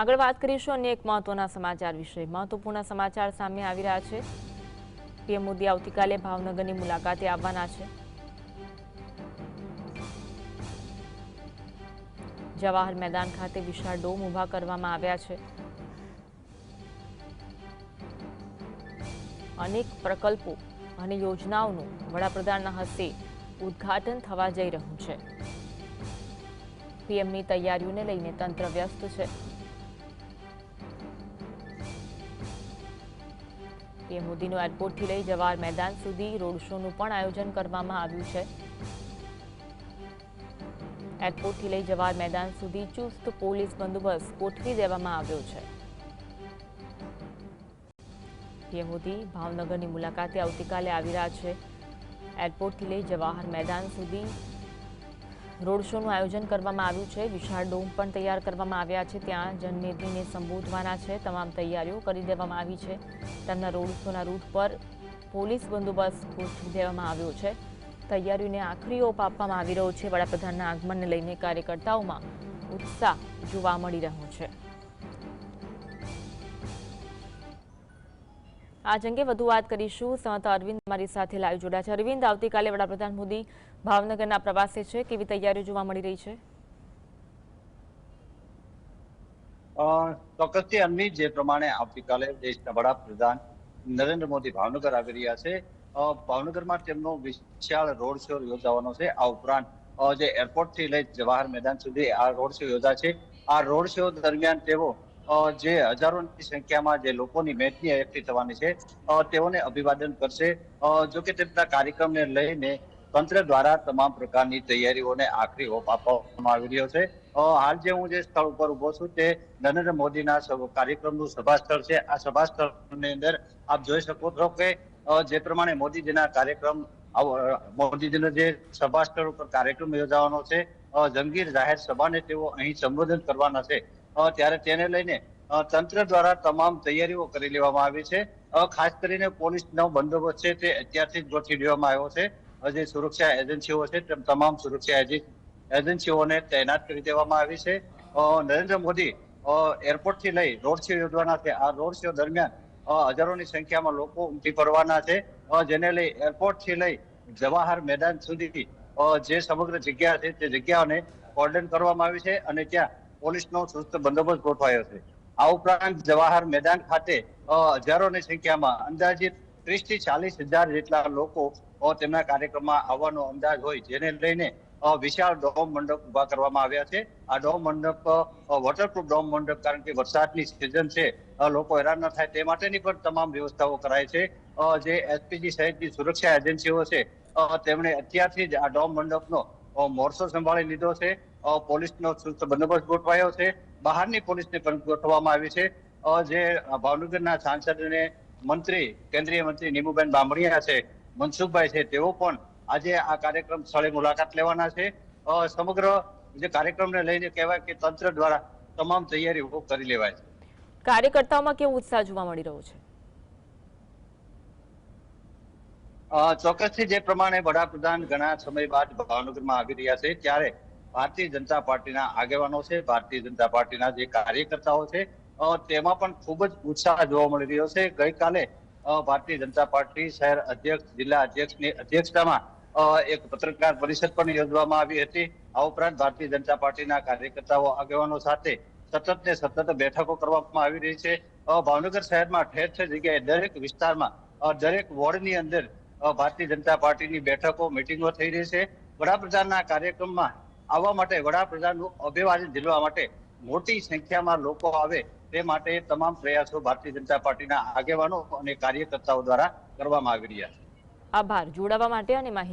આગળ વાત કરીશું અન્ય એક મહત્વના સમાચાર વિશે। મહત્વપૂર્ણ સમાચાર સામે આવી રહ્યા છે। પીએમ મોદી આવતીકાલે ભાવનગરની મુલાકાતે આવવાના છે। જવાહર મેદાન ખાતે વિશાળ ડોમ ઊભા કરવામાં આવ્યા છે। અનેક પ્રકલ્પો અને યોજનાઓનું વડાપ્રધાનના હસ્તે ઉદ્ઘાટન થવા જઈ રહ્યું છે। પીએમની તૈયારીઓને લઈને તંત્ર વ્યસ્ત છે। પીએમ મોદીનું એરપોર્ટથી લઈ જવાહર મેદાન સુધી રોડ શોનું પણ આયોજન કરવામાં આવ્યું છે। એરપોર્ટથી લઈ જવાહર મેદાન સુધી ચુસ્ત પોલીસ બંદોબસ્ત ગોઠવી દેવામાં આવ્યો છે। પીએમ મોદી ભાવનગરની મુલાકાતે આવતીકાલે આવી રહ્યા છે। એરપોર્ટથી લઈ જવાહર મેદાન સુધી રોડ શોનું આયોજન કરવામાં આવ્યું છે। વિશાળ ડોમ પણ તૈયાર કરવામાં આવ્યા છે। ત્યાં જનમેદનીને સંબોધવાના છે। તમામ તૈયારીઓ કરી દેવામાં આવી છે। તેમના રોડ શોના રૂટ પર પોલીસ બંદોબસ્ત ગોઠવી દેવામાં આવ્યો છે। તૈયારીઓને આખરી ઓપ આપવામાં આવી રહ્યો છે। વડાપ્રધાનના આગમનને લઈને કાર્યકર્તાઓમાં ઉત્સાહ જોવા મળી રહ્યો છે। આજ અંગે વધુ વાત કરીશું। સંવાદદાતા અરવિંદ મારી સાથે લાઈવ જોડાયા છે। અરવિંદ, આવતીકાલે વડાપ્રધાન મોદી ભાવનગરના પ્રવાસે છે, કેવી તૈયારીઓ જોવા મળી રહી છે? ચોક્કસથી અન્વી, જે પ્રમાણે આવતીકાલે દેશના વડાપ્રધાન નરેન્દ્ર મોદી ભાવનગર આવી રહ્યા છે। ભાવનગરમાં તેમનો વિશાળ રોડ શો યોજાવાનો છે। આ ઉપરાંત જે એરપોર્ટથી લઈ જવાહર મેદાન સુધી આ રોડ શો યોજા છે। આ રોડ શો દરમિયાન તેઓ જે હજારોની સંખ્યામાં જે લોકોની મેદની એકઠી થવાની છે તેઓને અભિવાદન કરશે। જોકે તેમના કાર્યક્રમને લઈને તંત્ર દ્વારા તમામ પ્રકારની તૈયારીઓને આખરી ઓપ આપવામાં આવી રહ્યો છે। હાલ જે હું જે સ્થળ ઉપર ઉભો છું તે નરેન્દ્ર મોદીના કાર્યક્રમનું સભા સ્થળ છે। આ સભા સ્થળની અંદર આપ જોઈ શકો છો કે જે પ્રમાણે મોદીજીના કાર્યક્રમ મોદીજીનો જે સભા સ્થળ ઉપર કાર્યક્રમ યોજાવાનો છે, જંગીર જાહેર સભાને તેઓ અહીં સંબોધન કરવાના છે, ત્યારે તેને લઈને તંત્ર દ્વારા તમામ તૈયારીઓ કરી લેવામાં આવી છે। ખાસ કરીને પોલીસનો બંદોબસ્ત છે તે અત્યારથી જ ગોઠવી દેવામાં આવ્યો છે। જે સુરક્ષા એજન્સીઓ છે તે તમામ સુરક્ષા એજન્સીઓને તૈનાત કરી દેવામાં આવી છે। નરેન્દ્ર મોદી એરપોર્ટથી લઈ રોડ શો યોજવાના છે। આ રોડ શો દરમિયાન હજારોની સંખ્યામાં લોકો ઉમટી પડવાના છે, જેને લઈ એરપોર્ટથી લઈ જવાહર મેદાન સુધી જે સમગ્ર જગ્યા છે તે જગ્યાઓને કોર્ડન કરવામાં આવી છે અને ત્યાં પોલીસનો ચુસ્ત બંદોબસ્ત ગોઠવાયો છે। આ ઉપરાંત જવાહર મેદાન ખાતે હજારોની સંખ્યામાં અંદાજિત 30 થી 40 હજાર જેટલા લોકો તેમના કાર્યક્રમમાં આવવાનો અંદાજ હોય, જેને લઈને વિશાળ ડોમ મંડપ ઉભા કરવામાં આવ્યા છે। આ ડોમ મંડપ વોટરપ્રૂફ ડોમ મંડપ, કારણ કે વરસાદની સિઝન છે, લોકો હેરાન ન થાય તે માટેની પણ તમામ વ્યવસ્થાઓ કરાઈ છે। જે એસપીજી સહિતની સુરક્ષા એજન્સીઓ છે તેમણે અત્યારથી જ આ ડોમ મંડપનો મોરચો સંભાળી લીધો છે। પોલીસનો ચુસ્ત બંદોબસ્ત ગોઠવાયો છે। બહારની પોલીસને પણ ગોઠવવામાં આવી છે। જે ભાવનગરના સાંસદ અને મંત્રી, કેન્દ્રીય મંત્રી નીમુબેન બામણિયા છે, મનસુખભાઈ છે, તેઓ પણ આજે આ કાર્યક્રમ સ્થળે મુલાકાત લેવાના છે। સમગ્ર જે કાર્યક્રમને લઈને કહેવાય કે તંત્ર દ્વારા તમામ તૈયારીઓ કરી લેવાય છે। કાર્યકર્તાઓમાં કેવો ઉત્સાહ જોવા મળી રહ્યો છે? ચોક્કસથી જે પ્રમાણે વડાપ્રધાન ઘણા સમય બાદ ભાવનગરમાં આવી રહ્યા છે, ત્યારે ભારતીય જનતા પાર્ટીના આગેવાનો છે, ભારતીય જનતા પાર્ટીના જે કાર્યકર્તાઓ છે, તેમાં પણ ખૂબ જ ઉત્સાહ જોવા મળી રહ્યો છે। ગઈકાલે ભારતીય જનતા પાર્ટી શહેર અધ્યક્ષ, જિલ્લા અધ્યક્ષની અધ્યક્ષતામાં એક પત્રકાર પરિષદ પણ યોજવામાં આવી હતી। આ ઉપરાંત ભારતીય જનતા પાર્ટીના કાર્યકર્તાઓ આગેવાનો સાથે સતત ને સતત બેઠકો કરવામાં આવી રહી છે। ભાવનગર શહેરમાં ઠેર ઠેર જગ્યાએ દરેક વિસ્તારમાં દરેક વોર્ડની અંદર ભારતીય જનતા પાર્ટીની બેઠકો, મિટિંગો થઈ રહી છે। વડાપ્રધાનના કાર્યક્રમમાં આવવા માટે, વડાપ્રધાનનું અભિવાદન ઝીલવા માટે મોટી સંખ્યામાં લોકો આવે તે માટે તમામ પ્રયાસો ભારતીય જનતા પાર્ટીના આગેવાનો અને કાર્યકર્તાઓ દ્વારા કરવામાં આવી રહ્યા છે। આભાર જોડાવા માટે અને માહિતી